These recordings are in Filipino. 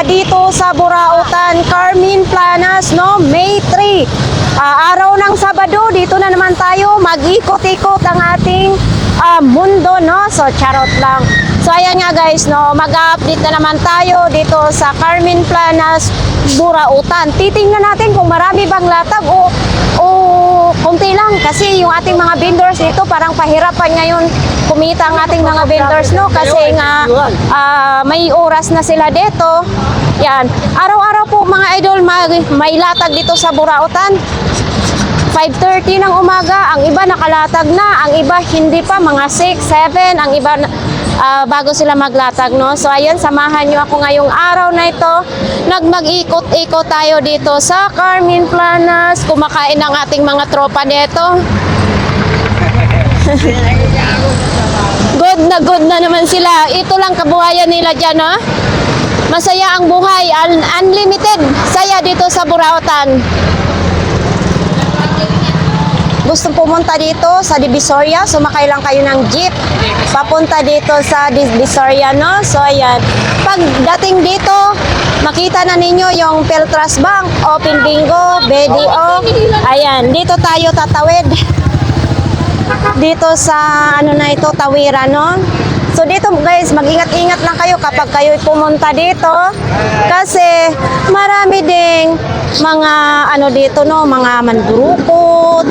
dito sa Burautan, Carmen Planas, no? May 3. Araw ng Sabado, dito na naman tayo mag-ikot-ikot ang ating mundo, no? So, charot lang. So, ayan nga guys, no? Mag-update na naman tayo dito sa Carmen Planas, Burautan. Titingnan natin kung marami bang latag o konti lang. Kasi yung ating mga vendors dito, parang pahirapan ngayon kumita ang ating mga vendors, no? Kasi nga may oras na sila dito. Yan. Araw-araw po mga idol, may latag dito sa Burautan. 5:30 ng umaga, ang iba nakalatag na, ang iba hindi pa, mga 6, 7, ang iba bago sila maglatag, no? So ayan, samahan nyo ako ngayong araw na ito. Mag-ikot-ikot tayo dito sa Carmen Planas. Kumakain ang ating mga tropa dito. Good na naman sila. Ito lang kabuhayan nila dyan, no? Masaya ang buhay, unlimited saya dito sa Burautan. Gusto pumunta dito sa Divisoria, sumakay lang kayo ng jeep papunta dito sa Divisoria, no? So ayan, pagdating dito makita na ninyo yung Peltras Bank, Open Bingo, BDO. Ayan, dito tayo tatawid dito sa ito, Tawira, no? So dito guys, mag-ingat-ingat lang kayo kapag kayo pumunta dito kasi marami ding mga dito, no, mga mandurukot.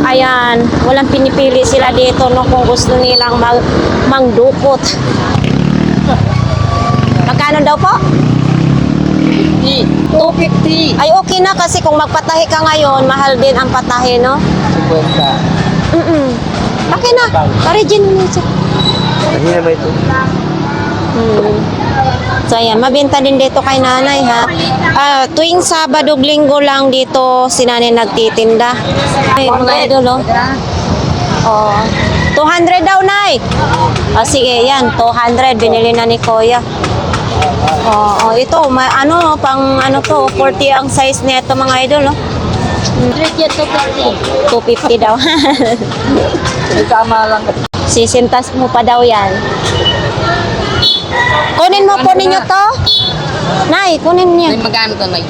Ayan, walang pinipili sila dito, no, kung gusto nilang mangdukot. Magkano daw po? 250. Ay okay na kasi kung magpatahi ka ngayon, mahal din ang patahi, no? 50. Okay na. Paregin mo siya. Mahina ba ito? So ayan, mabenta din dito kay nanay, ha. Tuwing Sabado, Linggo lang dito si nanay nagtitinda. Ay, mga idol, oh. 200 daw, nay. Sige, yan, 200 binili na ni Kuya. Ito, pang to, 40 ang size nito, mga idol, 250 daw. Tama lang. Sisintas mo pa daw yan. Kunin mo po ninyo to. Nay, kunin niya. Magkano to, Nay?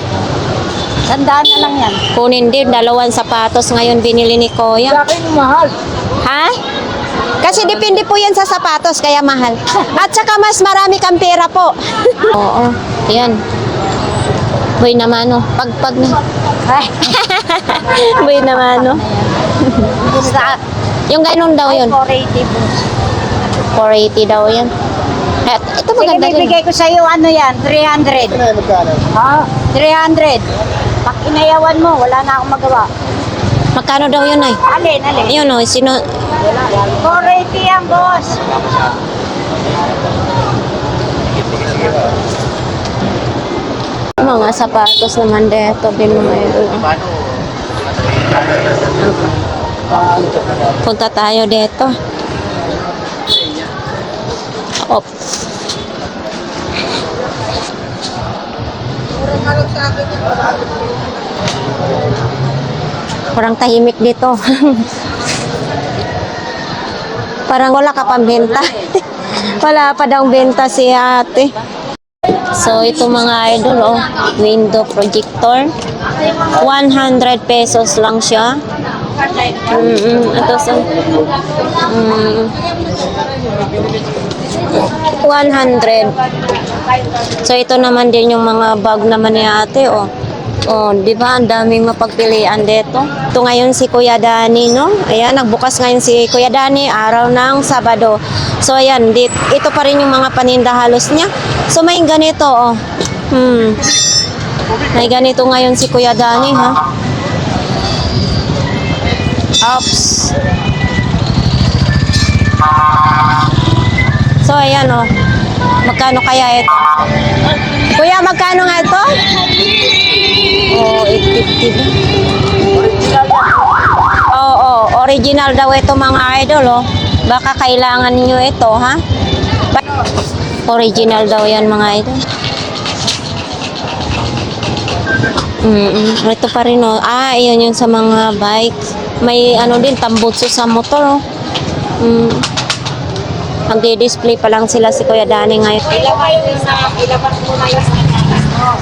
100 na lang yan. Kunin din, 2 sapatos ngayon binili ni Kuya. Sa akin mahal. Ha? Kasi depende po yan sa sapatos, kaya mahal. At saka mas marami kang pera po. Oo, yan. Boy naman, pagpag na. Boy naman, yung ganun daw yun. 480 daw yan. Ito maganda. Sige, bibigay ko sa iyo yan, 300. Ha? 300. Pag inayawan mo, wala na akong magawa. Magkano daw yun, ay? Alin? Ayun, sino? 480 yan, boss. Mga sapatos naman dito din mayroon. Punta tayo dito. Op. Parang tahimik dito. Parang wala ka pang benta. Wala pa daw benta si ate. So ito mga idol, window projector. 100 pesos lang siya. Ito sa 100. So ito naman din yung mga bag naman ni ate, di ba? Ang daming mapagpilian dito. Ito ngayon si Kuya Dani, no? Ayan, nagbukas ngayon si Kuya Dani, araw ng Sabado. So ayan, ito pa rin yung mga paninda halos niya. So may ganito, May ganito ngayon si Kuya Dani, ha? Oops. So ayan, magkano kaya ito? Kuya, magkano nga ito? 850. Original daw ito mga idol, Baka kailangan niyo ito, ha? Original daw yan mga idol. Ito pa rin, ayun yung sa mga bike. May din, tambutso sa motor, Nagdi-display pa lang sila si Kuya Dani ngayon. Ilabas mo na yung Sa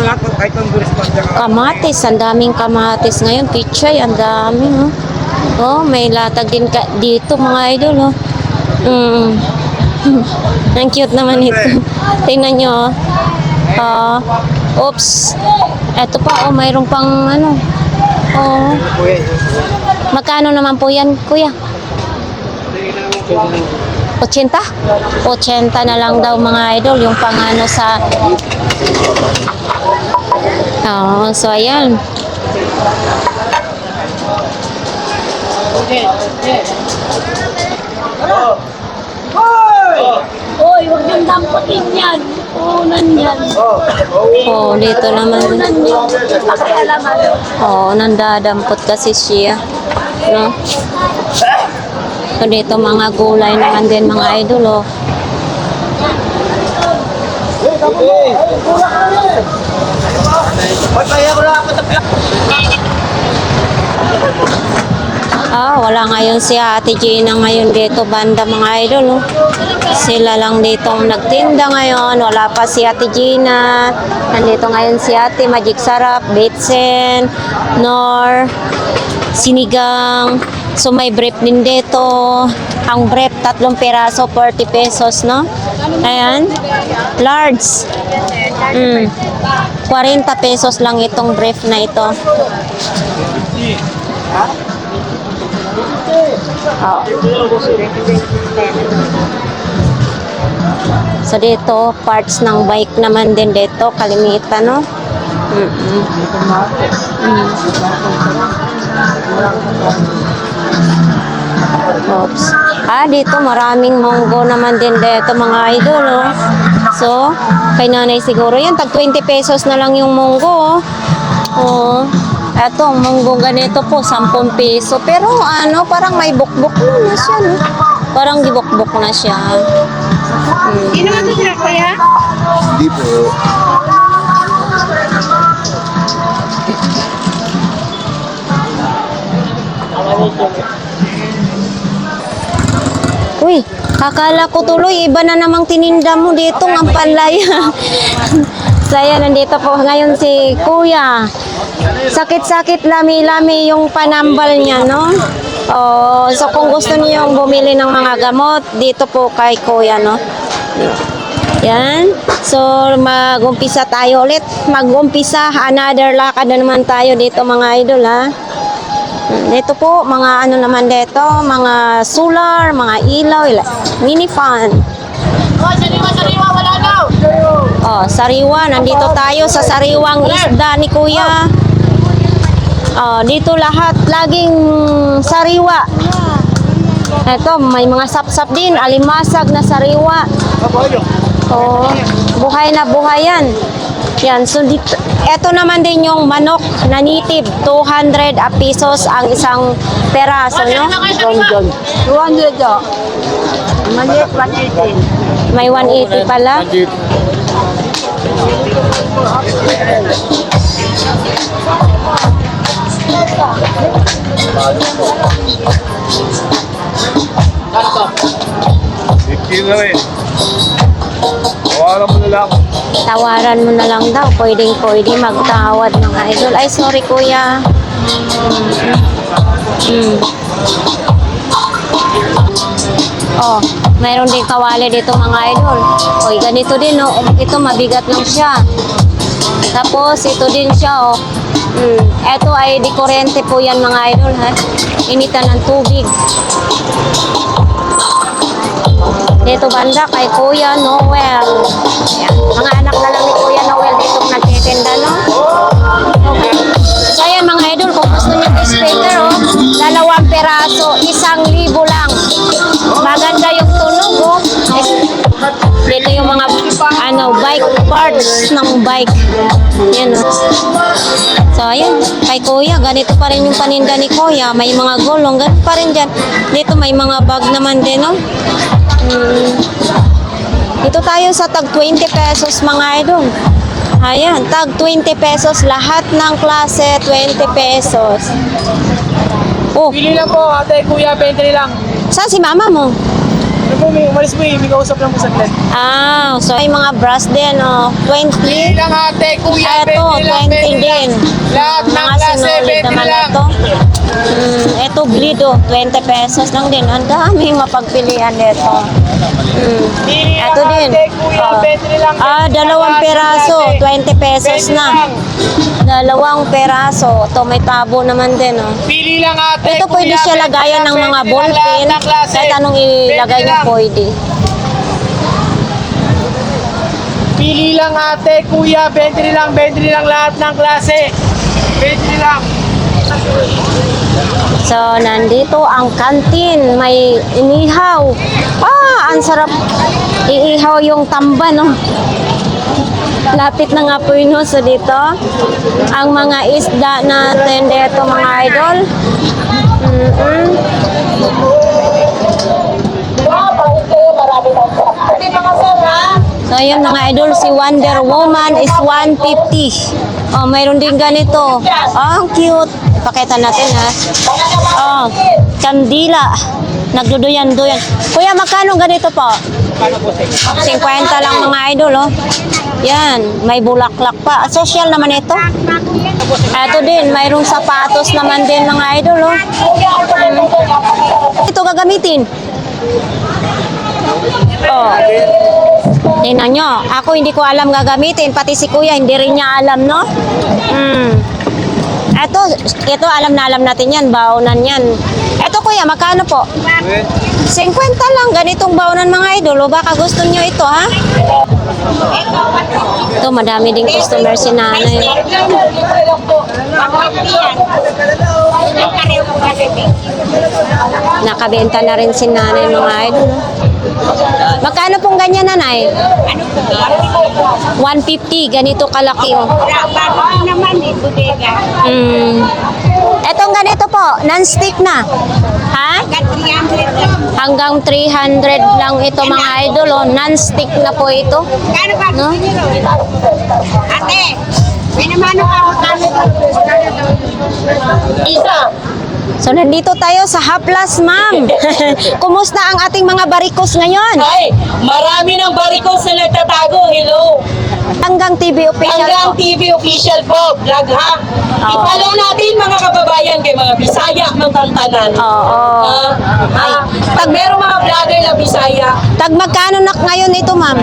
lahat ng kahit ng respond ka. Kamatis, ang daming kamatis ngayon. Pichay, ang dami, no? Oh, may latag din dito, mga idol, oh. Ang cute naman ito. Tingnan nyo, oh. Oops. Eto pa, oh, mayroong pang, ano. Oh. Kuya, Magkano naman po yan, kuya? 80? 80 na lang daw, mga idol, yung pang ano sa... Oh, so ayan. Oy, huwag niyong damputin yan. Unan yan. Oh, dito naman. Pakialaman. Oh, nandadampot kasi siya. No? So dito mga gulay naman din, mga idol, oh. Ah, wala ngayon si Ate Gina ngayon dito, banda, mga idol, oh. Sila lang dito nagtinda ngayon. Wala pa si Ate Gina. Nandito ngayon si Ate Magic Sarap, Betsen, Nor, Sinigang. So may brief din dito. Ang brief, 3 peraso, 40 pesos, no? Ayan. Large. 40 pesos lang itong brief na ito. Oh. So dito, parts ng bike naman din dito, kalimitan, no? Oops. Ah, dito maraming munggo naman din dito, mga idol, oh. So, kay nanay siguro yan, tag 20 pesos na lang yung munggo, oh. Oh. Eto, ang munggo ganito po, 10 peso. Pero ano, parang may bukbok na siya, no? Parang gibukbok na siya. Sino nga ito sila, kuya? Hindi po. Uy, akala ko tuloy, iba na namang tininda mo dito ng palaya. Saya, nandito po ngayon si Kuya. Sakit-sakit, lami-lami yung panambal niya, no? Oh, so kung gusto niyo bumili ng mga gamot, dito po kay Kuya, no? Yan. So, mag-umpisa tayo ulit. Mag-umpisa, another lakad na naman tayo dito, mga idol, ha? Dito po, mga ano naman dito, mga solar, mga ilaw, mini fan. Oh, sariwa, wala daw. Oh, sariwa, nandito tayo sa sariwang isda ni Kuya. Oh, dito lahat, laging sariwa. Ito, may mga sapsap din, alimasag na sariwa. Oh, buhay na buhay yan. Yan, so dito, eto naman din yung manok na native, 200 pesos ang isang peraso, no? 200 daw. Maliit, 180. May 180 pala. Ikin na rin. Tawaran mo na lang. Tawaran mo na lang daw. Pwede magtawad, mga idol. Ay, sorry, Kuya. Oh, mayroon din kawali dito, mga idol. Oy, ganito din, no? Ito, mabigat lang siya. Tapos, ito din siya, oh. Ito ay di kuryente po yan, mga idol, ha? Initan ng tubig. Dito banda kay Kuya Noel. Ayan. Mga anak na lang ni Kuya Noel dito nagtitinda, no? Okay. So ayan, mga idol, kung gusto niyo speaker, oh, 2 peraso, 1,000 lang. Maganda yung tunog, oh. Dito yung mga bike parts ng bike. Yan, oh. So ayan, kay Kuya, ganito pa rin yung paninda ni Kuya. May mga gulong, ganito pa rin dyan. Dito may mga bag naman din, oh. Dito tayo sa tag 20 pesos, mga idol. Ayan, tag 20 pesos. Lahat ng klase, 20 pesos. Oh, Pili lang po, ate, kuya, 20 lang. saan si mama mo? Ano po, umalis po may kausap lang po saglit. Ah, so may mga brass din, oh. 20. Pili lang ate, kuya, Eto, 20 lang, 20 din. Lahat ng Mga klase, sinulid 20 naman lang. ito. Ito, bleed, oh. 20 pesos lang din. Ang daming mapagpilian nito. Pili lang Ito din. ate, kuya, 20 lang. Dalawang peraso, 20 pesos 20 na. lang. Dalawang peraso. Ito, may tabo naman din, oh. Pili lang ate, Ito pwede kuya, siya 20 lagayan lang, ng mga 20 lang, ballpen. lahat ng klase. Kahit anong ilagay 20 niya lang. pwede. Pili lang ate, kuya, 20 lang lahat ng klase. 20 lang. So, nandito ang kantin. May inihaw. Ang sarap. Iihaw yung tamba, no? Lapit na nga po yun, no? So, dito, ang mga isda natin dito, mga idol. So, ayun mga idol, si Wonder Woman is 150. Oh, mayroon din ganito. Ang cute. Pakita natin, ha. Oh, kandila. Nagduduyan-duyan. Kuya, magkano ganito po? 50 lang mga idol, oh. Yan, may bulaklak pa. Social naman ito. Ito din, mayroong sapatos naman din mga idol, oh. Ito gagamitin. Oh. Tingnan nyo, ako hindi ko alam gagamitin, pati si kuya hindi rin niya alam, no? Ito alam na alam natin yan, baonan yan. Ito kuya, magkano po? 50 lang, ganitong baonan mga idol, o baka gusto nyo ito, ha? Ito, madami ding customer si nanay. Nakabenta na rin si nanay mga idol. Magkano pong ganyan, nanay? 150, ganito kalaki, oh. Etong ganito po, non-stick na. Ha? Hanggang 300 lang ito mga idol, oh. Non-stick na po ito. No? Ate, may naman ka Isa. So, nandito tayo sa Haplas, ma'am. Kumusta ang ating mga barikos ngayon? Ay, marami ng barikos na nagtatago. Hello. Hanggang TV official Hanggang po. TV official po. Vlog ha. Ipalaw natin mga kababayan kay mga Bisaya ng Tantanan. Oo. Pag merong mga vlogger na Bisaya, Tag magkano na ngayon ito, ma'am?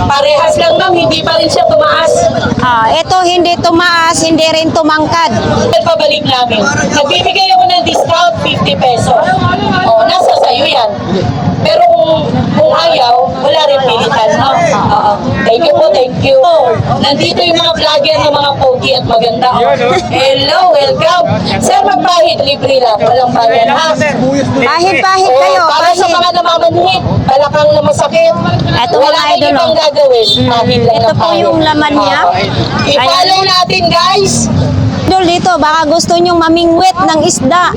parehas lang ma'am, hindi pa rin siya tumaas. Ito hindi tumaas, hindi rin tumangkad. Pabalik namin. Nagbibigay ako ng discount 50 pesos. O, nasa sayo yan. Pero kung ayaw, wala rin pilitan. No? Thank you po, thank you. Nandito yung mga vlogger na mga pogi at maganda. Hello, welcome. Sir, magpahit, libre lang. Walang bayan, ha? Pahit-pahit kayo, Para sa pahit. mga namamanhit, balakang na masakit. Eto, wala mga kang idol, ibang oh. gagawin. Pahit lang Ito ng po pahit. yung laman niya. I-follow natin, guys. Idol dito, baka gusto nyong mamingwit ng isda.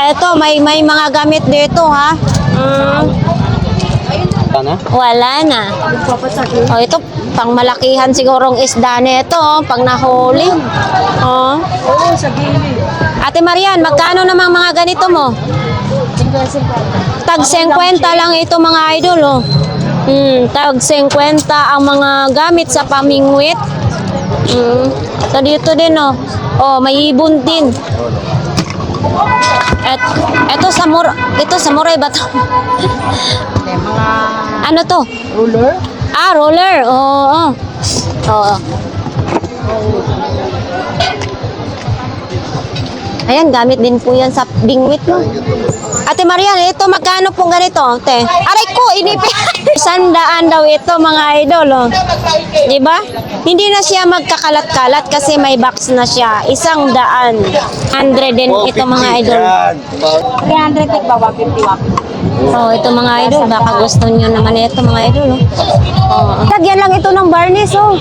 Eto, may mga gamit dito, ha? Wala na. Oh, ito, pang malakihan sigurong isda nito, oh, pag nahuli. Oh. Ate Marian, magkano namang mga ganito mo? Tag 50 lang ito mga idol, oh. Tag 50 ang mga gamit sa pamingwit. Ito dito din, oh. Oh, may ibon din. Ito samurai ba to? Ano to? Roller? Roller. Oo. Oo. Ayan, gamit din po yan sa bingwit, no? Ate Marian, ito magkano pong ganito? Te? Aray ko, inipin. 100 daw ito, mga idol, oh. Di ba? Hindi na siya magkakalat-kalat kasi may box na siya. 100. 100 din ito, mga idol. 300 ba? 150. Oh, ito mga idol, baka gusto niyo naman ito mga idol. Oh. Tagyan lang ito ng varnish, oh.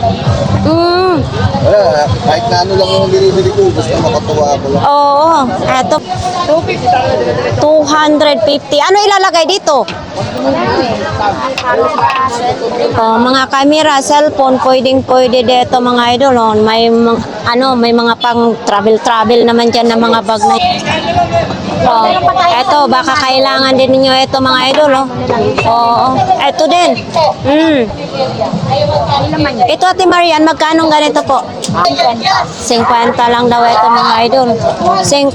Wala, kahit na ano lang yung binibili ko, basta makatuwa ako lang. Oo, eto. 250. Ano ilalagay dito? Oh, mga camera, cellphone, pwede dito mga idol. Oh. May mga pang travel naman diyan na mga bag na. Oh, eto, baka kailangan din ninyo ito mga idol, oh. Oo, eto din. Ito, Ate Marian, magkano ganito po? 50 lang daw ito mga idol. 50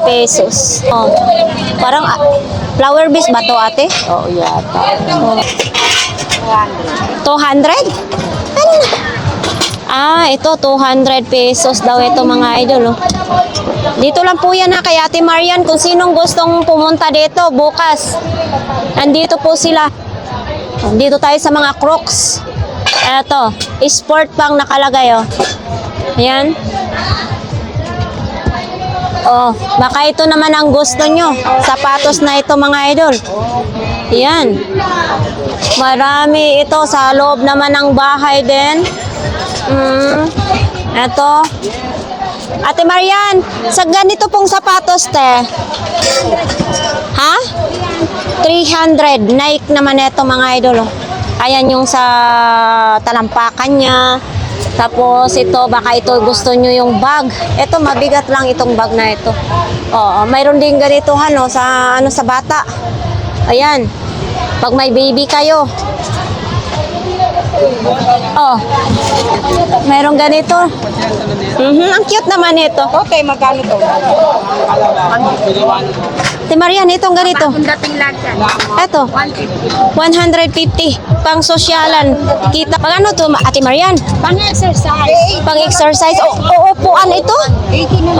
pesos. Oh. Parang flower base ba to, ate? Oo, yata. 200? Ano na? Ito, 200 pesos daw ito mga idol. Oh. Dito lang po yan kay Ate Marian. Kung sinong gustong pumunta dito bukas, andito po sila. Dito tayo sa mga Crocs. Ito, sport pang nakalagay. Oh. Ayan. Oh, baka ito naman ang gusto nyo. Sapatos na ito mga idol. Ayan. Marami ito sa loob naman ng bahay din. Ito. Ate Marian, sa ganito pong sapatos, te. Ha? 300. Nike naman ito mga idol. Oh. Ayan yung sa talampakan niya. Tapos ito, baka ito gusto nyo yung bag. Ito, mabigat lang itong bag na ito. Oo, mayroon din ganito sa bata. Ayan. Pag may baby kayo. Oh. Mayroon ganito. Ang cute naman ito. Okay, magkano to? Ate Marian, itong ganito. Dating lang yan. Ito. 150. Pang sosyalan. Kita. Pag ano to, Ate Marian? Pang-exercise. Pang exercise. Upuan ito? 80 na.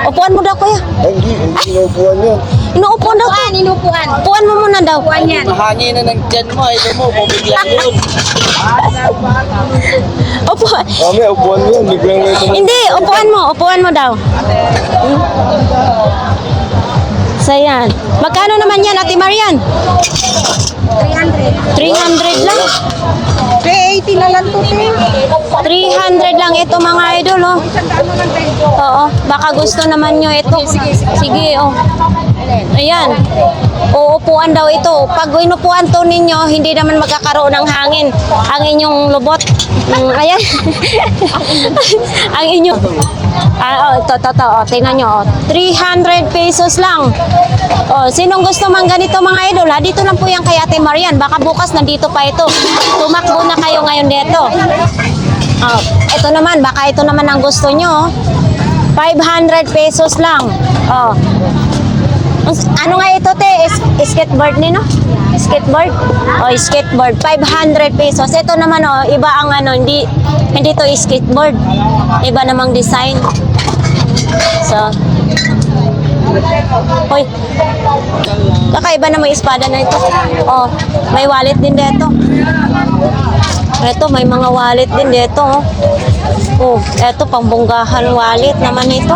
Upuan mo daw, kuya. Ay, hindi inuupuan yun. Inuupuan daw. Inupuan. Upuan mo muna daw. Upuan yan. Mahangin na ng dyan mo, ito mo, bumigyan yun. Upuan. Kami, upuan mo yun. Biglang may ito. Hindi, upuan mo. Upuan mo daw. So, yan. Magkano naman yan, Ate Marian? 300. 300 lang. 380 na lang to, 300 lang ito mga idol, oh. Oo, baka gusto naman nyo ito. Sige, oh. Ayan. Uupuan daw ito. Pag inupuan to ninyo, hindi naman magkakaroon ng hangin. Ang inyong lubot. Ayan. Ang inyong... ito. Tingnan nyo. 300 pesos lang. Sinong gusto mang ganito mga idol, ha? Dito lang po yan kay Ate Marian. Baka bukas nandito pa ito. Tumakbo na kayo ngayon dito. Ito naman. Baka ito naman ang gusto nyo. 500 pesos lang. Ano nga ito, te? Skateboard nino? Skateboard? Skateboard. 500 pesos. Ito naman, iba ang hindi to skateboard. Iba namang design. So, hoy. Kakaiba na may espada na ito. May wallet din dito. Ito, may mga wallet din dito. Ito, pambunggahan wallet naman ito.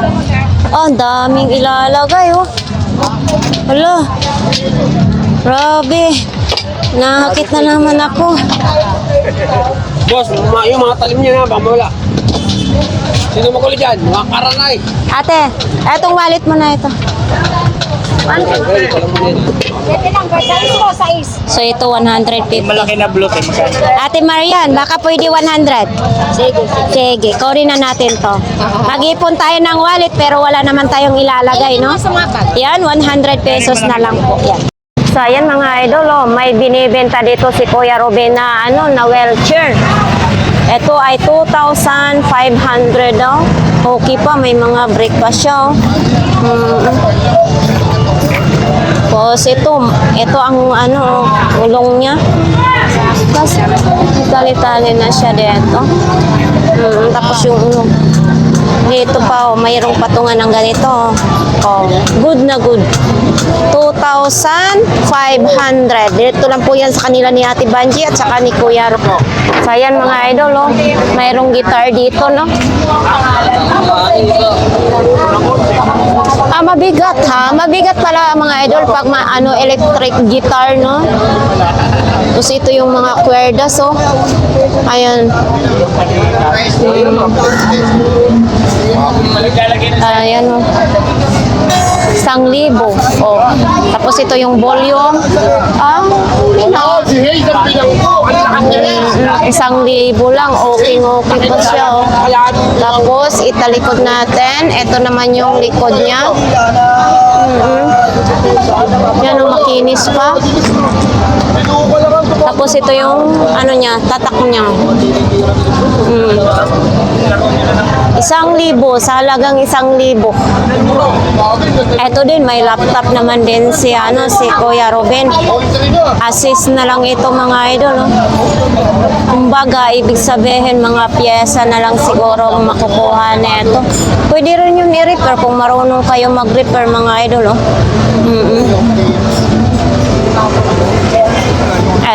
Ang daming ilalagay, Hala. Grabe. Nakakit na naman ako. Boss, yung mga talim niya na, mawala. Sino magulo dyan? Mga karanay. Ate, etong wallet mo na ito. Pwede lang, size mo, size. So, ito 150. Malaki na block Ate Marian, baka pwede 100. Sige, kunin na natin to. Mag-ipon tayo ng wallet pero wala naman tayong ilalagay, no? Yan, 100 pesos na lang po. Yan. So, ayan mga idol, may binibenta dito si Kuya Ruben na, na wheelchair. Ito ay 2,500 daw. Okay pa, may mga brake pa siya. Tapos ito ang ulong niya. Tapos tali-tali na siya dito. Tapos yung ulong. Dito pa, mayroong patungan ng ganito. Good na good. 2,500. Dito lang po yan sa kanila ni Ate Banji at saka ni Kuya Rupo. So, ayan mga idol, mayroong guitar dito, no? Mabigat, ha? Mabigat pala mga idol pag electric guitar, no? Tapos ito yung mga kwerdas, Ayan. Ayan, 1,000. Tapos ito yung volume. 1,000 lang. Okay pa siya, Tapos, italikod natin. Ito naman yung likod niya. Yan ang makinis pa. Tapos ito yung ano niya, tatak niya. 1,000 sa halagang 1,000. Ito din may laptop naman din si si Kuya Ruben. Assist na lang ito mga idol. No? Kumbaga, ibig sabihin mga pyesa na lang siguro makukuha na ito. Pwede rin yung i-repair kung marunong kayo mag-repair mga idol. No?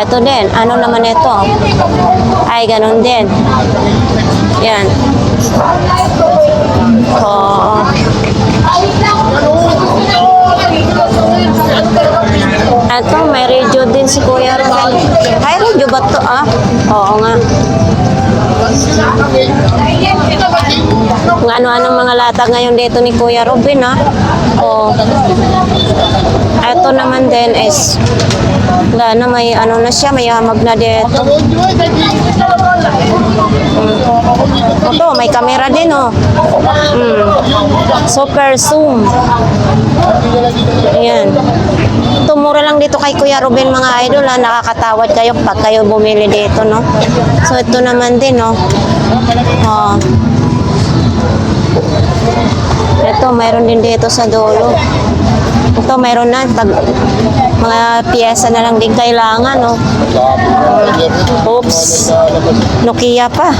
Ito din. Ano naman ito? Ay, ganun din. Yan. Oo. Ito, may radio din si Kuya Ruben. Ay, radio ba ito Oo nga. Kung ano-anong mga latag ngayon dito ni Kuya Ruben, Oo. Ito naman din is may ano na siya, may hamag na dito. Ito, may camera din, Super zoom. Ayan. Ito, mura lang dito kay Kuya Ruben mga idol, nakakatawad kayo pag kayo bumili dito, no? So, ito naman din, Ito, mayroon din dito sa dulo. Ito, mayroon na. Mga piyesa na lang din kailangan, Oops. Nokia pa.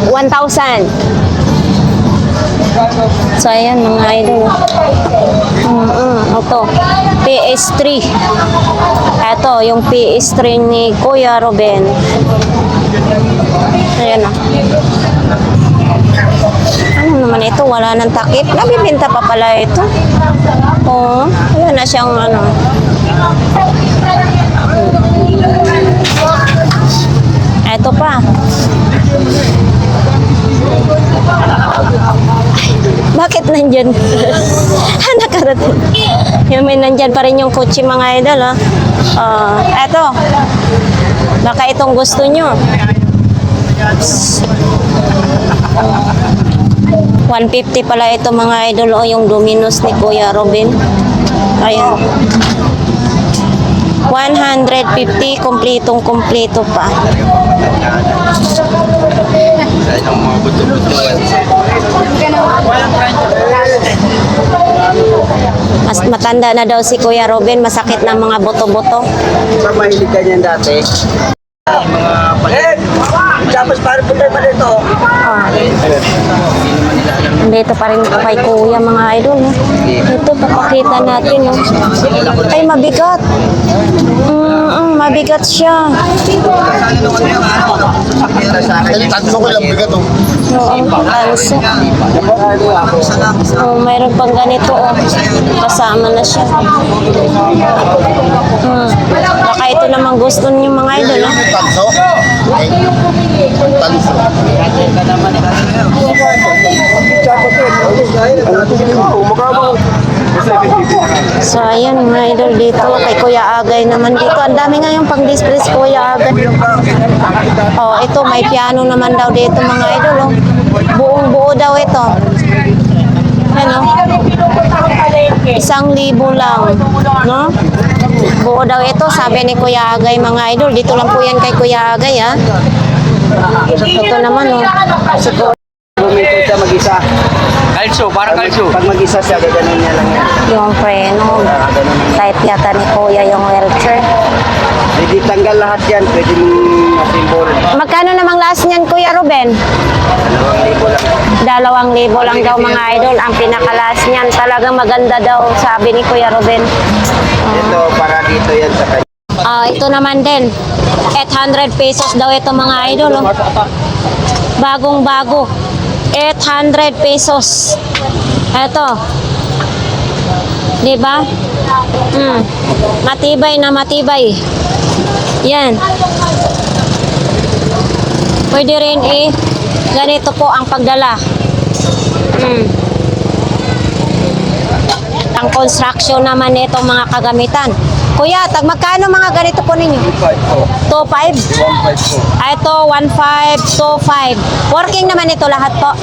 1,000. So, ayan mga idol. Ito, PS3. Ito, yung PS3 ni Kuya Ruben. Ayan Ano naman ito? Wala nang takip. Nabibinta pa pala ito. Oo. Ayan na siyang Ito pa. Bakit nandyan? Nakarating. Yung may nandyan pa rin yung kotse mga idol, Eto. Baka itong gusto nyo. 150 pala ito mga idol, yung Domino's ni Kuya Ruben. Ayan. 150, kumpletong-kumpleto pa. Mas matanda na daw si Kuya Ruben, masakit ng mga buto-buto. Sa mahilig ka niyan dati. Tapos parang punta pa dito. Dito pa rin kay Kuya mga idol. Ito, papakita natin. Ay, mabigat. Mabigat siya. Tanso ko lang bigat Oo, tanso. Mayroon pang ganito. Kasama na siya. Baka ito naman gusto niyo mga idol. Tanso? Tanso. So, ayan mga idol dito. Kay Kuya Agay naman dito. Ang dami nga yung pang-display si Kuya Agay. Ito may piano naman daw dito mga idol. Buong buo daw ito. Ano? 1,000 lang. No? Buo daw ito. Sabi ni Kuya Agay mga idol. Dito lang po yan kay Kuya Agay, Ito naman, Bumito siya mag-isa. Kalso, parang kalso. Pag mag-isa siya, gaganon niya lang yan. Yung preno. Type yata ni Kuya yung wheelchair. Hindi tanggal lahat yan. Pwede mong masimbol. Magkano namang last niyan, Kuya Ruben? 2,000 lang. 2,000 lang daw mga idol. Ang pinakalas niyan. Talagang maganda daw, sabi ni Kuya Ruben. Ito, para dito yan sa kanya. Ito naman din. 800 pesos daw ito mga idol. Bagong-bago. 800 pesos. Ito. Diba? Matibay na matibay. Yan. Pwede rin ganito po ang pagdala. Ang construction naman nito mga kagamitan. Kuya, tag magkano mga ganito po ninyo? 2.5? 1.5 po. Ito, 1.5, 2.5. Working naman ito lahat po.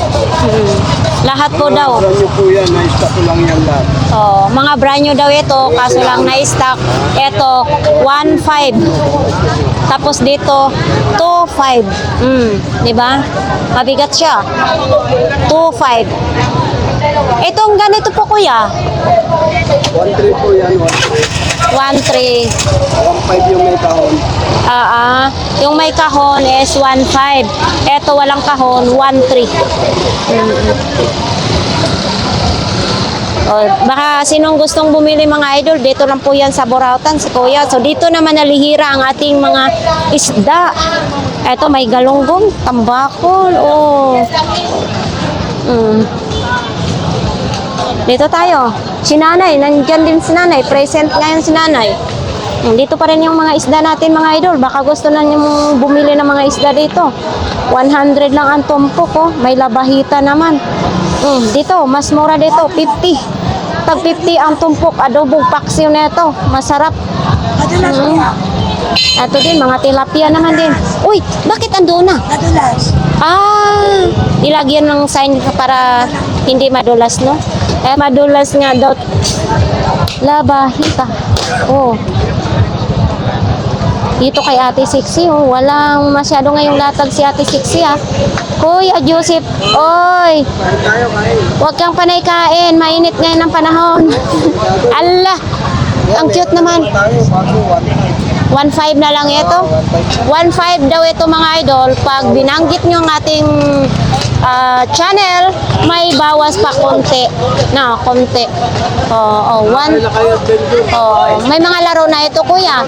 Lahat po daw. Brand new po yan, na-stock ko lang yan lahat. Oh, mga brand new daw ito, kaso lang na-stock. Ito, 1.5. Tapos dito, 2.5. Di ba? Mabigat siya. 2.5. Itong ganito po kuya, 1.3 po yan, 1.3. 1.3. 1.5 yung may kahon. Yung may kahon is 1.5. Ito walang kahon, 1.3. O, baka sinong gustong bumili mga idol, dito lang po yan sa Burautan, si Kuya. So dito naman nalihira ang ating mga isda. Ito may galunggong, tambakol, Dito tayo. Si Nanay, nandyan din si Nanay. Present ngayon si Nanay. Dito pa rin yung mga isda natin mga idol. Baka gusto na nyo bumili ng mga isda dito. 100 lang ang tumpok oh. May labahita naman. Dito, mas mura dito. 50. Tag 50 ang tumpok. Adobong paksiw na ito. Masarap. Ito din, mga tilapia naman din. Uy, bakit ando na? Madulas. Ilagyan ng sign para hindi madulas, no? Madulas nga daw. Labahita. Oh. Dito kay Ate Sixi, walang masyado ngayong latag si Ate Sixi, Kuya Joseph, oy! Huwag kang panay kain, mainit ngayon ang panahon. Allah! Ang cute naman. 1.5 na lang ito. 1.5 daw ito mga idol. Pag binanggit nyo ang ating channel, may bawas pa konti. Konti. May mga laro na ito kuya.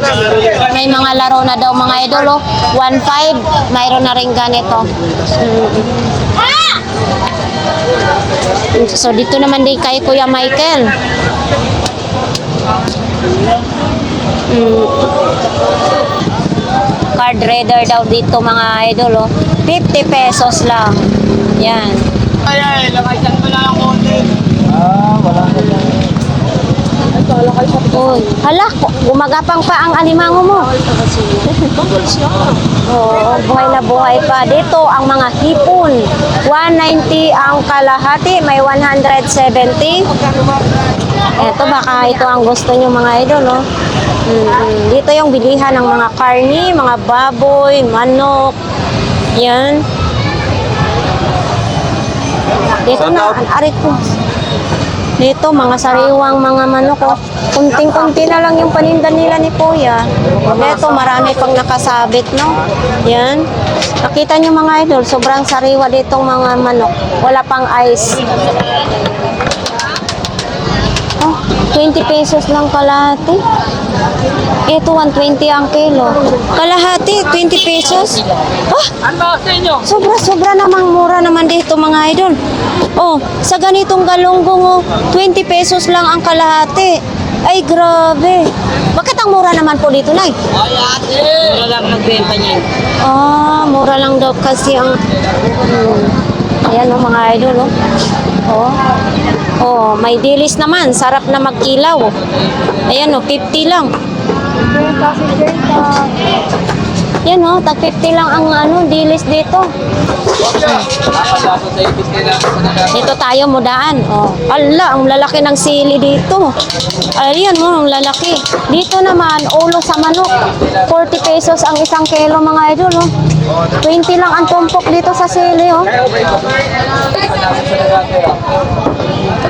May mga laro na daw mga idol. 1.5, mayroon na rin ganito. So dito naman din kay Kuya Michael. Card reader daw dito mga idol 50 pesos lang. Yan. Ay, lakasan mo lang ang konti. Uy, hala, gumagapang pa ang alimango mo. Oo, buhay na buhay pa. Dito ang mga hipon. 190 ang kalahati, may 170. Eto, baka ito ang gusto nyo mga idol, Dito yung bilihan ng mga karni, mga baboy, manok. Yan. Dito na, arit ko. Dito, mga sariwang mga manok, Kunting-kunti na lang yung paninda nila ni Kuya. Dito, marami pang nakasabit, no? Yan. Nakita nyo mga idol, sobrang sariwa ditong mga manok. Wala pang ice. 20 pesos lang kalahati. Ito, 120 ang kilo. Kalahati, 20 pesos. Ano ba sa inyo? Sobra-sobra namang mura naman dito mga idol. Sa ganitong galunggong, 20 pesos lang ang kalahati. Ay, grabe. Bakit ang mura naman po dito, Nay? Mura lang nagbenta niya. Mura lang daw kasi ang... Ayan mga idol, may dilis naman. Sarap na magkilaw. Ayan 50 lang. Yan tag 50 lang ang dilis dito. Dito tayo mudaan. Ala, ang lalaki ng sili dito. Ayan ang lalaki. Dito naman, ulo sa manok. 40 pesos ang isang kilo mga idol. 20 lang ang tumpok dito sa sili.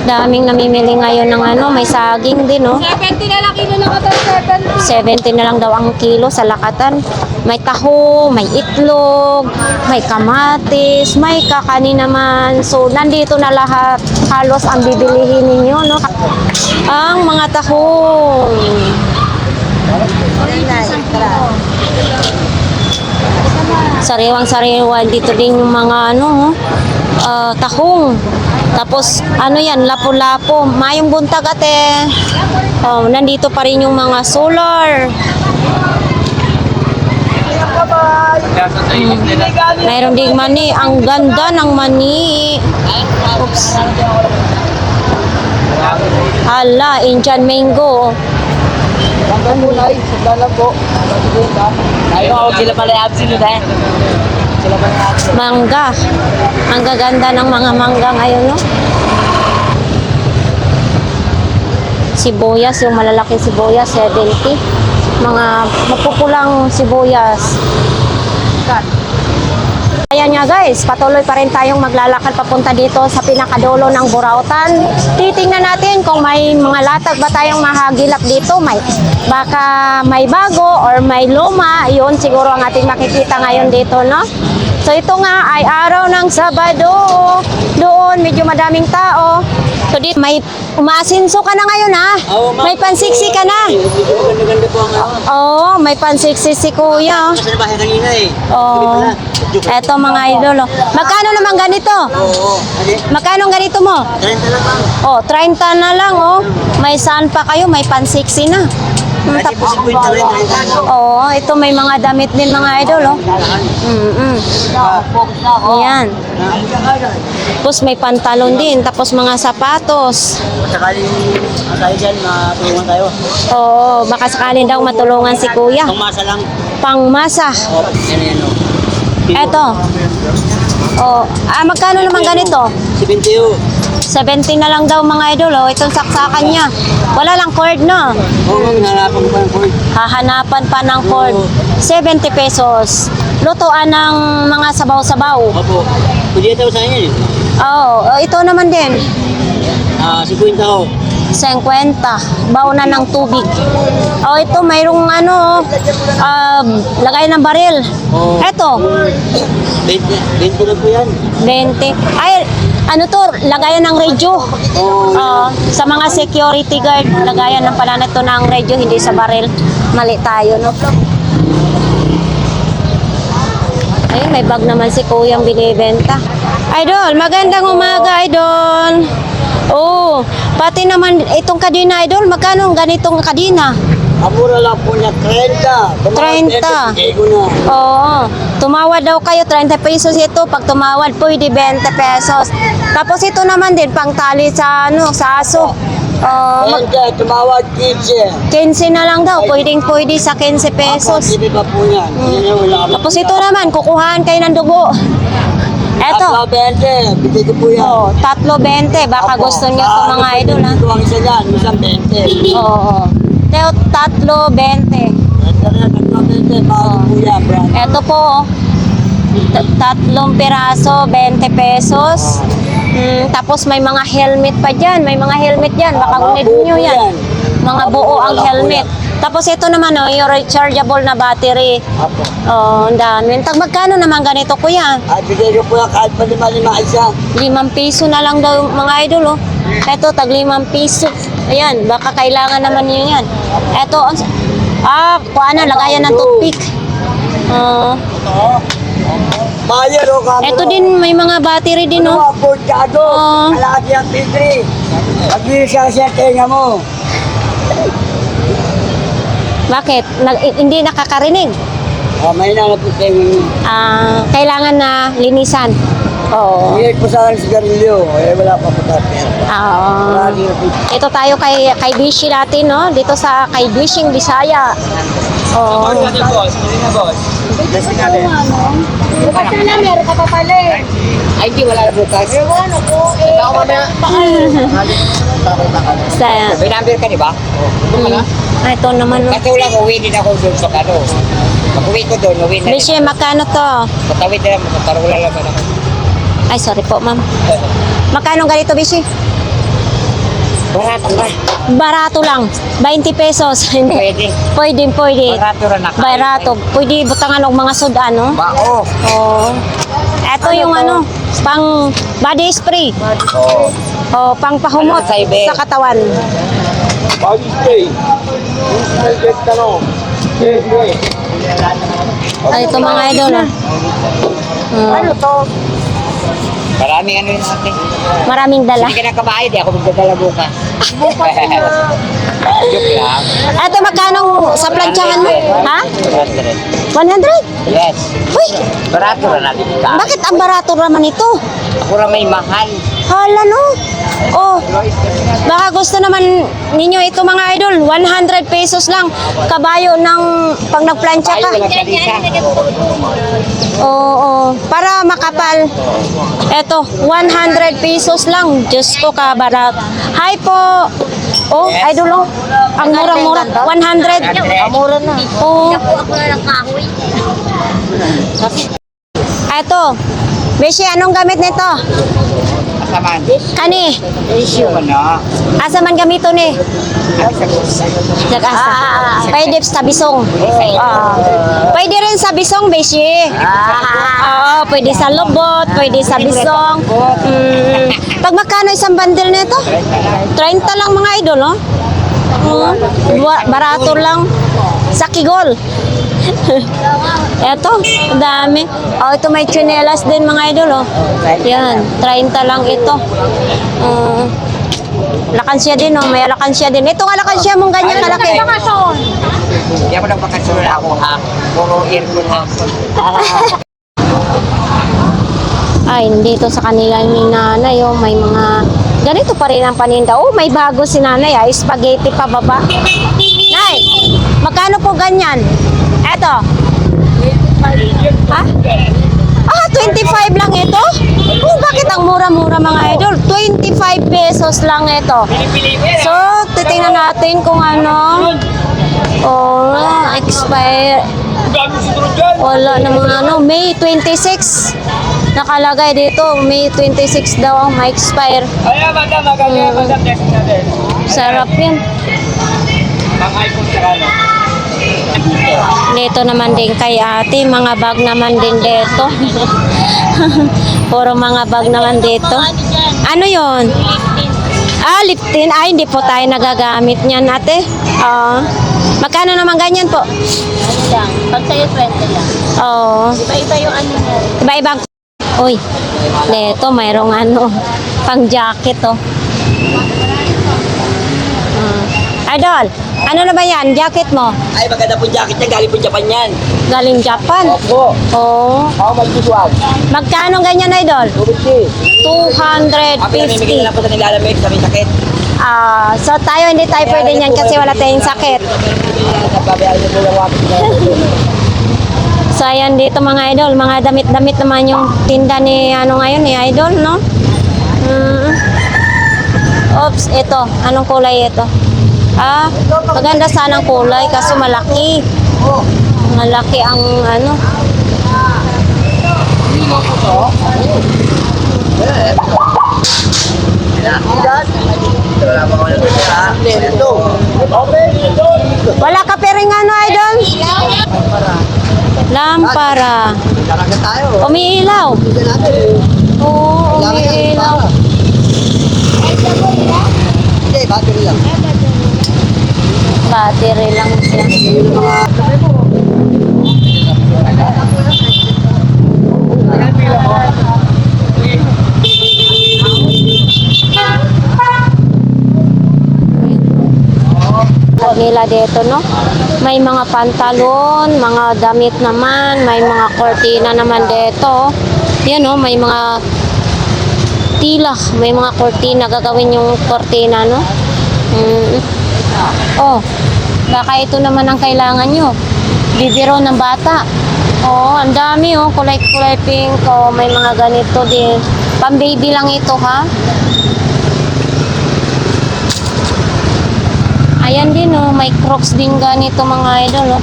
Daming namimili ngayon ng may saging din. 70 na lang kilo na ito, 70 na lang daw ang kilo sa lakatan. May taho, may itlog, may kamatis, may kakani naman. So, nandito na lahat. Halos ang bibilihin ninyo, no? Ang mga tahong. Sariwang-sariwa dito din yung mga tahong. Tapos yan, lapo-lapo. Mayong buntag ate. Nandito pa rin yung mga solar. Mayroon ding mani. Ang ganda ng mani. Oops. Hala, Indian mango. Hanggang muna ay, sanda lang po. Ayaw, sila pala yung absent eh. Sila pala yung absent. Mangga. Ang gaganda ng mga mangga ngayon, no? Sibuyas, yung malalaking sibuyas, 70. Mga mapupulang sibuyas. Ayan nga guys, patuloy pa rin tayong maglalakad papunta dito sa pinakadulo ng Burautan. Titingnan natin kung may mga latag ba tayong mahagilap dito. Baka may bago or may luma. Yun siguro ang ating makikita ngayon dito, no? So ito nga ay araw ng Sabado. Doon medyo madaming tao. So dito may umaasinso ka na ngayon ha. May pansiksi ka na. Ganda po ang Oo, may pansiksi si kuya. Kasi bahay kanina eh. Oh. Eto mga idol. Oh. Magkano naman ganito? Oo. Magkano ganito mo? 30 lang lang. Oh, 30 na lang oh. May saan pa kayo? May pansiksi na. Kasi po si Quinta rin, 30 lang. Oo, ito may mga damit din mga idol oh. Yan. Tapos may pantalon din, tapos mga sapatos. Sakaling tayo dyan, matulungan tayo. Oo, baka sakaling daw matulungan si kuya. Pangmasa lang. Pangmasa. O, yan o. Eto. Oh, magkano naman ganito? 70 70 na lang daw mga idol, oh. Itong saksakan niya. Wala lang cord, no? Oo, harapan ko pa ng cord. Hahanapan pa ng cord. 70 pesos. Lutuan ng mga sabaw-sabaw. Opo. Pwede tayo sa inyo eh. Oo, ito naman din. 50 ho. 50. Baunan ng tubig. Oh, ito mayroong ano, lagay ng baril. Oh. Ito, 20 na po yan. 20. Ay, ano to, lagayan ng radyo. Oo. Sa mga security guard, lagayan ng pala nito ng radyo, hindi sa baril. Mali tayo, no? Ayun, may bag naman si Kuyang binibenta. Idol, magandang umaga, Idol. Oh, pati naman itong kadina, Idol. Magkano ang ganitong kadina? Amura lang po niya, 30. 30. Bigay ko na. Oo. Tumawad daw kayo, 30 pesos ito. Pag tumawad, pwede 20 pesos. Tapos ito naman din, pang tali sa, ano, sa aso. 20, tumawad 15. 15 na lang daw, pwedeng-pwede sa 15 pesos. Hindi pa po yan. Hindi na wala ka. Tapos ito naman, kukuhaan kayo ng dugo. Eto. 20, bigay ko po yan. Oh, 3.20. Baka gusto niyo ito mga idol, ha? Ito ang isa dyan, isang 20. Oo. Teo, 3.20. Ito na, 20, bawal po yan, bro. Eto po, oh. Tatlong piraso, 20 pesos. Tapos may mga helmet pa dyan. May mga helmet dyan. Baka unid nyo yan. Mga buo ang helmet. Tapos ito naman, oh, yung rechargeable na battery. Apo. Oh, ang dami. Magkano naman ganito, kuya? Ay, bigay ko po yan kahit pa 5 isa. 5 piso na lang daw mga idol, oh. Eto, tag 5 piso. Ayan, baka kailangan naman yun yan. Eto, kuha na, lagayan ng toothpick. Bayan o, kamo. Eto din, may mga battery din, oh. Ano, Ford Kado. Oo. Kalahati ang P3. Pag-ibig siya tenga mo. Bakit? Hindi nakakarinig. May na po tayo. Kailangan na linisan. Oo. Bigay po sa akin sigarilyo. Eh, wala pa po tayo. Lagi na po. Ito tayo kay Bishi natin, no? Dito sa kay Bishing Bisaya. Oo. Blessing natin. Bukas na lang, meron ka pa pala eh. Ay, di wala na bukas. Ewan ako eh. Ako mamaya. Sa, May number ka, di ba? ito naman, no? Kasi wala ko, uwi din ako doon sa ano. Pag-uwi ko doon, uwi na. Bishi, magkano to? Patawid na lang, matarula lang ako. Ay, sorry po, ma'am. Magkano ganito, Bishi? Barato ba? Barato lang. 20 pesos. Hindi. Pwede. Pwede. Barato rin ako. Barato. Pwede butangan ng mga sudan, no? Bao. Oo. Ito yung ano, pang body spray. Oo. O, pang pahumot Ano sa ibe? sa katawan. Body spray. Ay, ito mga idol, ah. Ano to? Maraming ano yun natin. Maraming dala. Hindi ka nakabahay, di ako magdadala bukas. Bukas na. Ate, magkano sa planchahan mo? Ha? 100? Yes. Uy, Barato na natin ka. bakit ang barato naman ito? Ako na may mahal. Hala no? Oh, baka gusto naman ninyo ito mga idol, 100 pesos lang. Kabayo ng pag nagplancha ka. Oo, para makapal. Eto, 100 pesos lang. Diyos ko, kabarat. Hi po. Oh, idol oh. Ang murang-mura. 100. Mura na. Oh. Ako na ng kahoy. Eto. Beshi, anong gamit nito? Kasaman. Kani? Issue mo na. Asa man gamito ni? Nag-asa. Pwede sa bisong. Pwede rin sa bisong, Beshi. Oo, pwede sa lubot, pwede sa bisong. Pag magkano isang bundle nito? 30 lang mga idol, no? Barato lang. Sa Kigol. Eto, ang dami. Oh, ito may chinelas din mga idol, oh. Yan, 30 lang ito. Lakansya din, oh. May lakansya din. Ito nga lakansya mong ganyan kalaki. Hindi ako nagpakasunod ako ha. Puro aircon ha. Ay, dito sa kanila ni nanay, oh. May mga ganito pa rin ang paninda. Oh, may bago si nanay, ah. Spaghetti pa baba. Nay, magkano po ganyan? Eto. Ha? 25 lang ito? Oh, bakit ang mura-mura mga idol? 25 pesos lang ito. So, titingnan natin kung ano. Oh, expire. Wala namang ano. May 26. Nakalagay dito. May 26 daw ang ma-expire. Ayan, madam, testing natin. Sarap yan. Pang iPhone ka na. Dito naman din kay ate, mga bag naman din dito. Puro mga bag naman dito. Ano yon? Liptin. Ay, hindi po tayo nagagamit niyan, ate. Magkano naman ganyan po? Ano lang, pag sa'yo 20 lang. Oo. Iba-iba yung ano mo. Iba-ibang. Uy, dito mayroong ano, pang jacket, oh. Idol, ano na ba yan? Jacket mo? Ay, maganda po jacket niya. Galing po Japan yan. Galing Japan? Opo. Oo. Ako mag-visual. Magkano ganyan, Idol? 250. Ako namimigay 250. na lang po sa nilalamig sa may sakit. So tayo hindi tayo pwede niyan kasi wala tayong sakit. Nababayaan niyo po yung wakit niya. So ayan dito mga idol, mga damit-damit naman yung tinda ni ano ngayon ni idol, no? Oops, ito. Anong kulay ito? Maganda sana ang kulay kaso malaki. Malaki ang ano. Wala ka pa rin ano, idol? Lampara. Talaga tayo. Umiilaw. Hindi natin. Oo, umiilaw. Hindi, battery lang. Battery lang siya. Nila dito, no? May mga pantalon, mga damit naman, may mga kortina naman dito. Yan, no? May mga tila, may mga kortina, gagawin yung kortina, no? Oh, baka ito naman ang kailangan nyo. Bibiro ng bata. Oh, ang dami, oh. Kulay-kulay pink. Oh, may mga ganito din. Pang-baby lang ito, ha? Ayan din, oh. May crocs din ganito, mga idol, oh.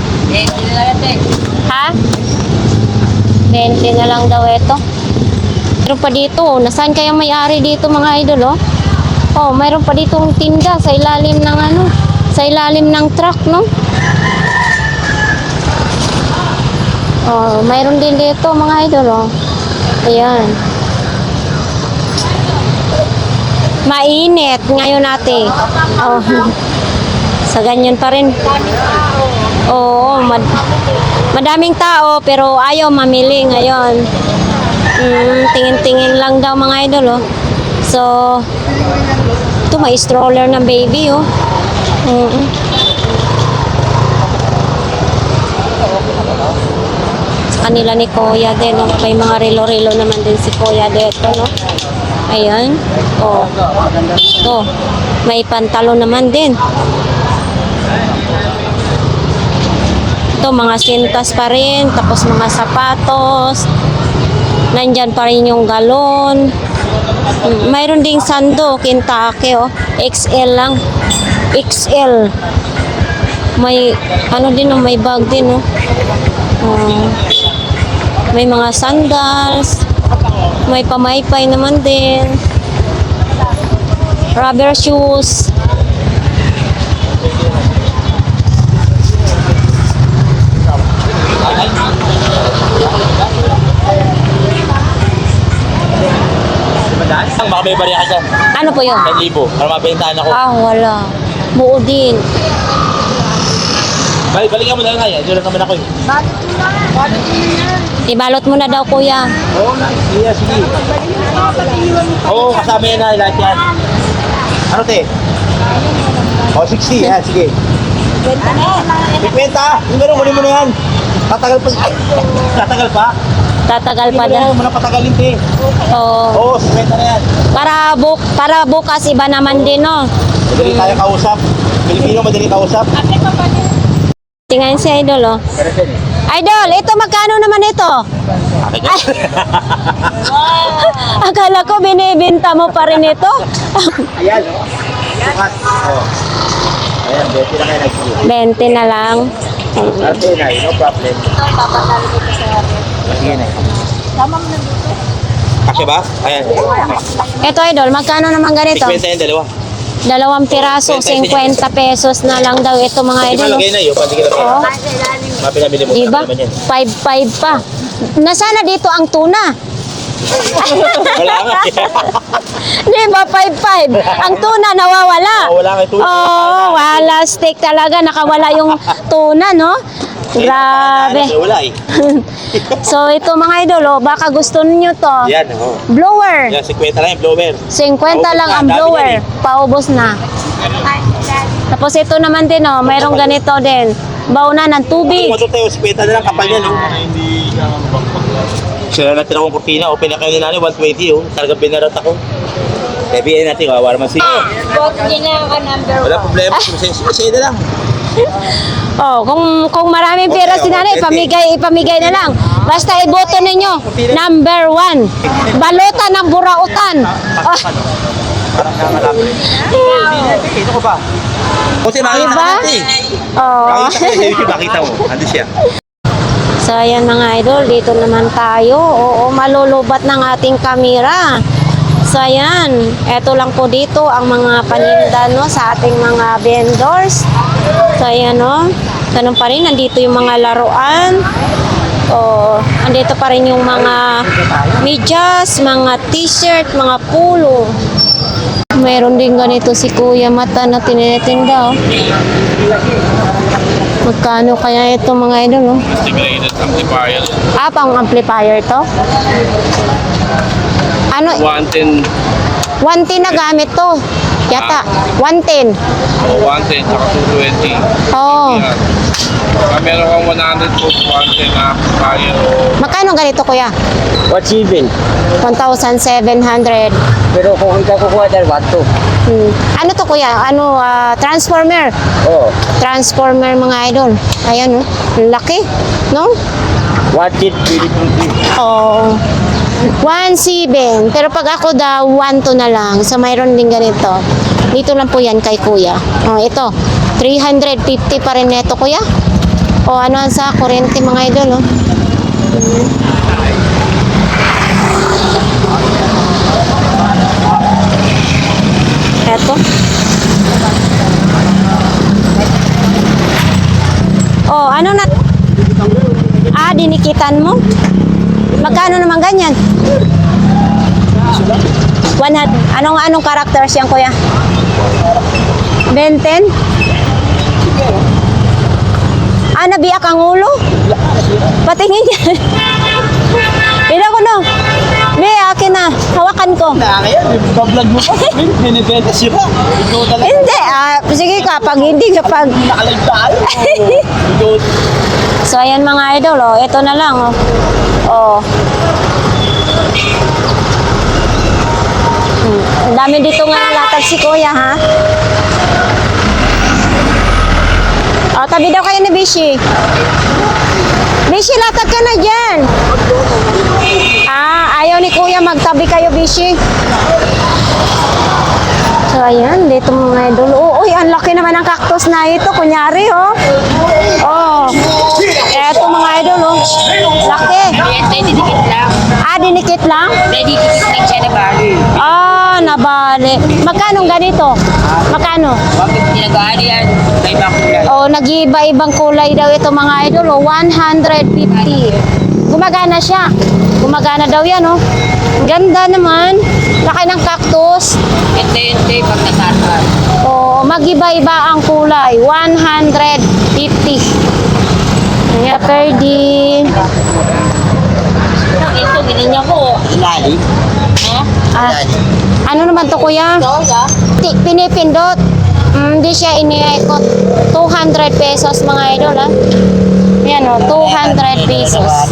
Ha? 20 na lang daw ito. Mayroon pa dito, oh. Nasaan kayang may-ari dito, mga idol, oh? Oh, mayroon pa ditong tinda sa ilalim ng ano, sa ilalim ng truck, no? Oh, mayroon din dito, mga idol, oh. Ayan. Mainit ngayon natin. Oh. Sa ganyan pa rin. Oo, madaming tao pero ayaw mamili ngayon. Tingin-tingin lang daw mga idol, oh. So, ito may stroller ng baby, oh. Mm. Sa kanila ni Kuya din, no? May mga relo-relo naman din si Kuya dito, no? Ayan. Oh. Ito. May pantalon naman din. Ito, mga sintas pa rin. Tapos mga sapatos. Nandyan pa rin yung galon. Mayroon ding sando, Kentucky, oh. XL lang. XL. May, ano din, oh, may bag din, oh. May mga sandals. May pamaypay naman din. Rubber shoes. Baka may bariya ka dyan. Ano po yun? 1,000 para mabentahan ako. Ah, wala. Buo din. Balikan mo na lang kaya. Diyan lang naman ako eh. Ibalot mo na daw, Kuya. Oo, sige, sige. Oo, kasama yan na lahat yan. Ano te? Oh, 60. Yan, sige. 50. Yung meron, muli mo na yan. Tatagal pa. Ay, tatagal pa? Tatagal pa Hindi daw. mo na patagalin te. Oo. Oo, 50 na yan. Para bukas iba naman din, no? Madali tayo kausap. Pilipino, madali kausap. Tingnan si Idol, oh. Idol, ito magkano naman ito? Ay. Akala ko binibenta mo pa rin ito. Ayan. Bukas. Oh. Ayan, 20 na kayo nag-sige. 20 na lang. Okay na, no problem. Sige na. Kasya ba? Ayan. Ito, Idol, magkano naman ganito? 50 yung dalawa. 2 piraso, 50 pesos na lang daw ito, mga Hindi Idol. malagay na yun. Pwede ka na. Oh, Mga pinabili mo. diba? Naman yan. 5-5 pa. Nasana dito ang tuna? Wala nga. Diba, 5-5? Ang tuna nawawala. Wala nga ito. Oh, wala steak talaga. Nakawala yung tuna, no? Grabe. Wala eh. So, ito mga idol, oh, baka gusto niyo to. Yan, oh. Blower. Yan, 50 lang yung blower. 50 lang ang Dami blower. yan eh. Paubos na. Tapos ito naman din, oh, mayroong ganito din. Bauna ng tubig. Kung tayo, 50 na lang kapal yan. Oh. Sila natin akong kurtina. Open na kayo ni nanay, 120. Oh. Talagang binarat ako. Sabihin natin, wala naman sige. Hindi na ako number Wala problema. Sige na lang. Oh, kung maraming pera si nanay, ipamigay na lang. Basta iboto ninyo. Number 1. Balutan ng burautan. Oh, Parang nangalapin. Ito ko ba? Kasi makita Diba? ka natin. oh. Makita ka sa YouTube, makita mo. Ando siya. So, ayan mga idol, dito naman tayo. Oo, malulubat ng ating kamera. So, ayan. Eto lang po dito ang mga paninda, no, sa ating mga vendors. So, ayan, no. Ganun pa rin, nandito yung mga laruan. O, andito pa rin yung mga medyas, mga t-shirt, mga polo. Mayroon din ganito si Kuya Mata na tinitinda, oh. Magkano kaya ito mga idol, oh? Integrated amplifier. Ah, pang amplifier to? Ano? 110 110 na gamit to. Yata. 110. o 110 saka 220. Oo. Yan. Meron kang 100 volts 110 na amplifier o Magkano ganito, kuya? What's even? 1,700. Pero kung ikaw kukuha dahil 1, 2. Ano to, kuya? Ano, transformer? Oo. Transformer, mga idol. Ayan, oh. Laki, no? 1, 2, 3. Oo. 1,700. Pero pag ako daw, 1,200 na lang. So, mayroon din ganito. Dito lang po yan kay kuya. Oh, ito. 350 pa rin neto, kuya. O, ano ang sa kurente, mga idol, oh. Eto. Oh, ano na? Ah, dinikitan mo? Magkano naman ganyan? 100. Anong characters yan, kuya? Benten? Ah, nabiyak ang ulo? Patingin yan. Pila ko no? Be, akin na. Hawakan ko. Kaya, vlog mo pa. Binibenta siya pa. Ikaw talaga. Hindi, sige ka, pag hindi ka pag... Nakalag tayo. Ikaw. So, ayan mga idol, oh. Ito na lang, oh. Oh. Ang dami dito nga latag si Kuya, ha? Oh, tabi daw kayo ni Bishi. Bishi, latag ka na dyan. Ayaw ni Kuya magtabi kayo, Bishi. So, ayan, dito mga idol. Oh, uy, ang laki naman ng cactus na ito. Kunyari, oh. Oh. Eto mga idol, oh. Laki. Didikit lang. Dinikit lang? Didikit lang siya na bali. Nabali. Magkano ganito? Magkano? Bakit tinagaan yan? May makulay. Oh, nag-iiba-ibang kulay daw ito mga idol, oh. 150. Gumagana siya. Gumagana daw yan, oh. Ang ganda naman. Laki ng cactus. Ente, pag nasarap. Oh, mag-iba-iba ang kulay. 150. Kaya pwede. Ito, ginanya ko. Ilalim. Ano naman to kuya? Pinipindot. Hindi siya iniikot. 200 pesos mga idol ha. Yan o, 200 pesos.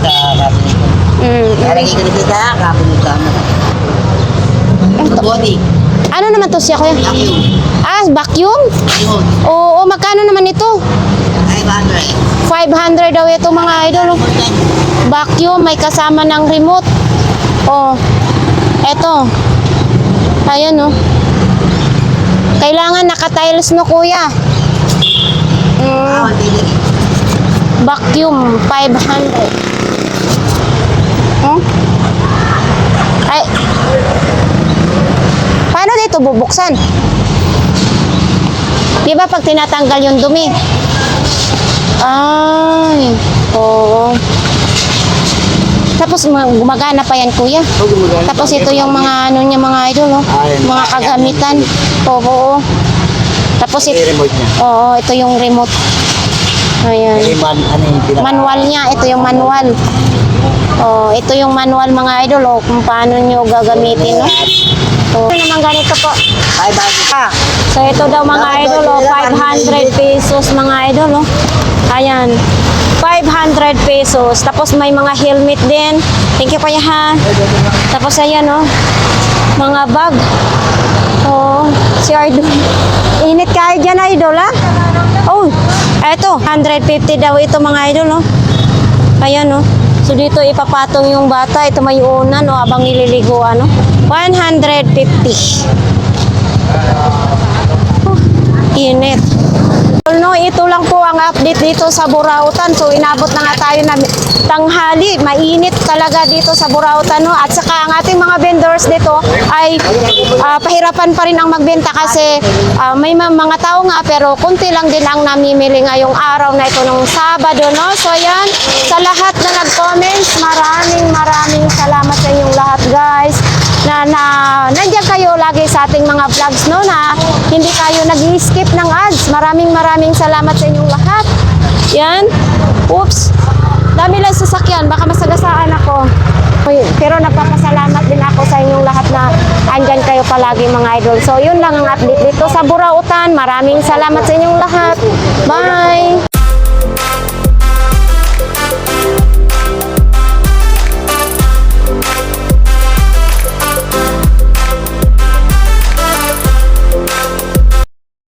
Kaya kita kita, kapon yung sama. Body. Ano naman to siya kuya? Vacuum? Oo, magkano naman ito? 500 daw ito mga idol. Oh. Vacuum, may kasama ng remote. Oh, eto. Ayan oh. Kailangan naka-tiles no kuya. Vacuum, 500. Ay. Paano dito bubuksan? Di ba pag tinatanggal yung dumi? Ay, oo. Tapos gumagana pa yan, kuya. Tapos ito yung mga ano niya, mga idol, oh. Mga kagamitan. Oo. Tapos ito, remote niya. oo, ito yung remote. Ayan. Manual niya, ito yung manual. Oh, ito yung manual mga idol, oh, kung paano niyo gagamitin, no? So, ito naman ganito po. 500. So, ito daw mga idol, oh, 500 pesos mga idol, oh. Ayan. 500 pesos. Tapos may mga helmet din. Thank you kuya ha. Tapos ayan oh. Mga bag. Oh, si idol. Init kayo dyan idol ha. Oh, eto. 150 daw ito mga idol oh. Ayan oh. So dito ipapatong yung bata. Ito may unan oh, abang nililigo ano. 150. Oh, init. No, ito lang po ang update dito sa Burautan. So inabot na nga tayo na tanghali. Mainit talaga dito sa Burautan, no? At saka ang ating mga vendors dito ay pahirapan pa rin ang magbenta kasi may mga tao nga pero konti lang din ang namimili ngayong araw na ito ng Sabado, no? So ayan, sa lahat na nag-comments, maraming salamat sa inyong lahat, guys. Na nandiyan kayo lagi sa ating mga vlogs, no, na hindi kayo nag-skip ng ads. Maraming salamat sa inyong lahat. Yan. Oops. Dami lang sasakyan. Baka masagasaan ako. Pero nagpapasalamat din ako sa inyong lahat na andyan kayo palagi mga idol. So, yun lang ang update dito sa Burautan. Maraming salamat sa inyong lahat. Bye!